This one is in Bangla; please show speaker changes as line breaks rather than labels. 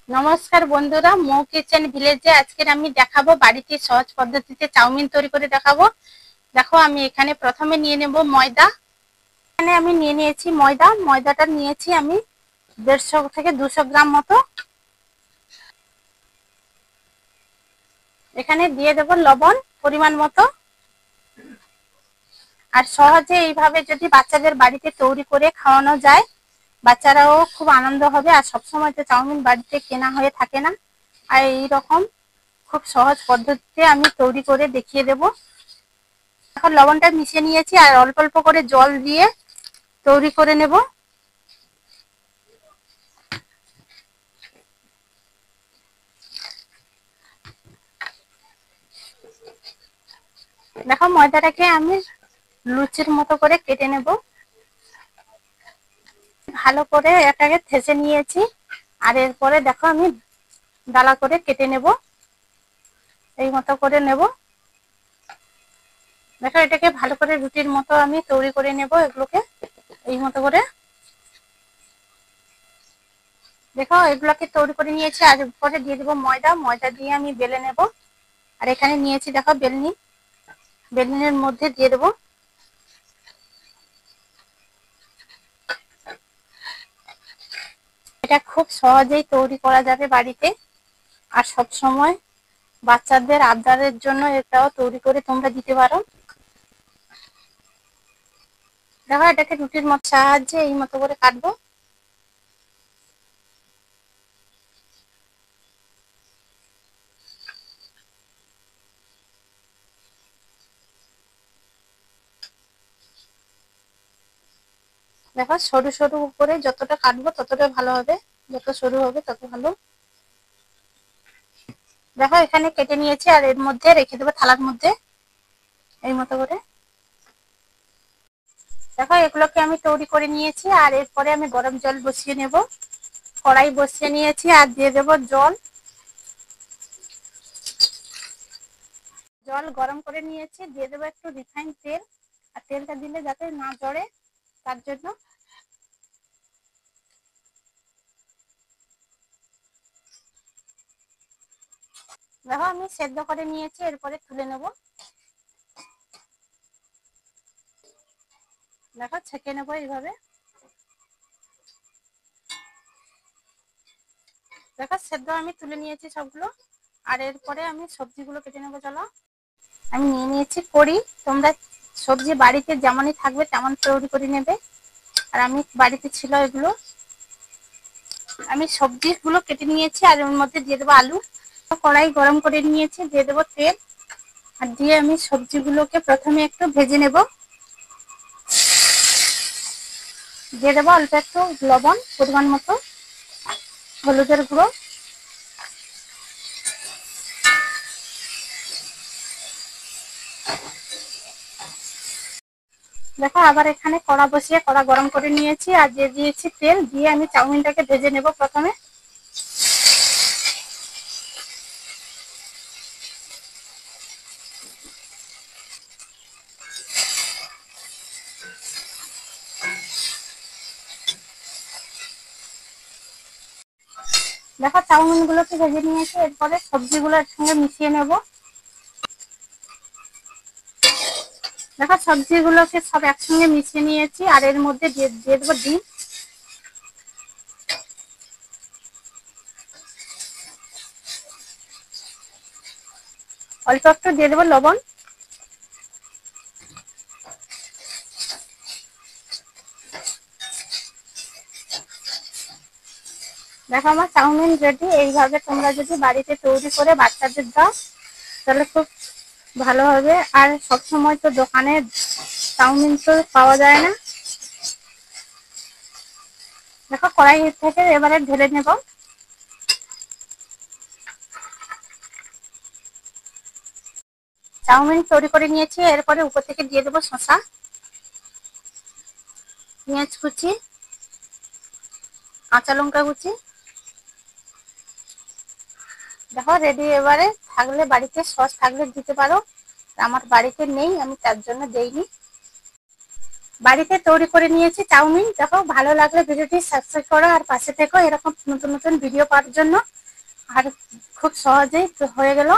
নমস্কার বন্ধুরা, মৌ কিচেন ভিলেজে আজকে আমি দেখাবো বাড়িতে সহজ পদ্ধতিতে চাউমিন তৈরি করে দেখাবো। দেখো, আমি এখানে প্রথমে নিয়ে নেব ময়দা। এখানে আমি নিয়ে নিয়েছি ময়দাটা নিয়েছি আমি 150 থেকে 200 গ্রাম মতো। এখানে দিয়ে দেব লবণ পরিমাণ মতো। আর সহজে এইভাবে যদি বাচ্চাদের বাড়িতে তৈরি করে খাওয়ানো যায়, বাচ্চারাও খুব আনন্দ হবে। আর সবসময় তো চাউমিন বাড়িতে কেনা হয়ে থাকে না, আর এইরকম খুব সহজ পদ্ধতিতে আমি তৈরি করে দেখিয়ে দেব। এখন লবণটা মিশিয়ে নিয়েছি আর অল্প অল্প করে জল দিয়ে তৈরি করে নেব। দেখো, ময়দাটাকে আমি লুচির মতো করে কেটে নেব। ভালো করে এটাকে থেসে নিয়েছি। আর এরপরে দেখো আমি ডালা করে কেটে নেব, এই মতো করে নেব। দেখো, এটাকে ভালো করে রুটির মতো আমি তৈরি করে নেব এগুলোকে এই মতো করে। দেখো, এগুলোকে তৈরি করে নিয়েছি আর পরে দিয়ে দেবো ময়দা দিয়ে আমি বেলে নেব। আর এখানে নিয়েছি দেখো বেলনির মধ্যে দিয়ে দেবো। এটা খুব সহজেই তৈরি করা যাবে বাড়িতে। আর সব সময় বাচ্চাদের আবদারের জন্য এটাও তৈরি করে তোমরা দিতে পারো। দেখো, এটাকে রুটির মতো সাহায্যে এই মতো করে কাটবো। দেখো, সরু সরু করে যতটা কাটবো ততটা ভালো হবে, যত সরু হবে তত ভালো। দেখো, এখানে কেটে নিয়েছি আর এর মধ্যে রেখে দেবো থালার মধ্যে এই মতো করে। দেখো, এগুলোকে আমি তৈরি করে নিয়েছি আর এরপরে আমি গরম জল বসিয়ে নেব। কড়াই বসিয়ে নিয়েছি আর দিয়ে দেবো জল। জল গরম করে নিয়েছি, দিয়ে দেবো একটু রিফাইন তেল। আর তেলটা দিলে যাতে না জড়ে তার জন্য। দেখো, আমি সেদ্ধ করে নিয়েছি, এরপরে তুলে নেব। দেখো, ছেঁকে নেবো এইভাবে। দেখো, সেদ্ধ আমি তুলে নিয়েছি সবগুলো। আর এরপরে আমি সবজিগুলো কেটে নেবো। চলো, আমি নিয়ে নিয়েছি কড়ি। তোমরা সবজি বাড়িতে যেমনই থাকবে তেমন তৈরি করে নেবে। আর আমি বাড়িতে ছিল এগুলো, আমি সবজিগুলো কেটে নিয়েছি আর ওর মধ্যে দিয়ে দেবো আলু। কড়াই গরম করে নিয়েছি, দিয়ে দেবো তেল। আর দিয়ে আমি সবজিগুলোকে প্রথমে একটু ভেজে নেব। দিয়ে দেবো অল্প একটু লবণ পরিমাণ মতো, হলুদের গুঁড়ো। দেখো, আবার এখানে কড়া বসিয়ে কড়া গরম করে নিয়েছি আর দিয়ে দিয়েছি তেল। দিয়ে আমি চাউমিনটাকে ভেজে নেব প্রথমে। দেখো, চাউমিন গুলোকে ভেজে নিয়েছি, এরপরে সবজিগুলো এর সঙ্গে মিশিয়ে নেব। দেখো, সবজিগুলোকে সব একসঙ্গে মিশিয়ে নিয়েছি আর এর মধ্যে দিয়ে দেবো ডিম। অল্প একটু দিয়ে দেবো লবণ। দেখো, আমার চাউমিন রেডি। এইভাবে তোমরা যদি বাড়িতে তৈরি করে বাচ্চাদের দাও তাহলে খুব ভালো হবে। আর সব সময় তো দোকানে চাউমিন তো পাওয়া যায় না। দেখো, কড়াই থেকে এবারে ঢেলে নেব। চাউমিন তৈরি করে নিয়েছি, এরপরে উপর থেকে দিয়ে দেবো শসা, পেঁয়াজ কুচি, কাঁচা লঙ্কা কুচি। দেখো, রেডি। এবারে থাকলে বাড়িতে সস থাকলে দিতে পারো, আমার বাড়িতে নেই, আমি তার জন্য দেইনি। বাড়িতে তৈরি করে নিয়েছি চাউমিন। দেখো, ভালো লাগলে ভিডিওটি সাবস্ক্রাইব করো আর পাশে থেকো এরকম নতুন নতুন ভিডিও পাওয়ার জন্য। আর খুব সহজেই হয়ে গেল।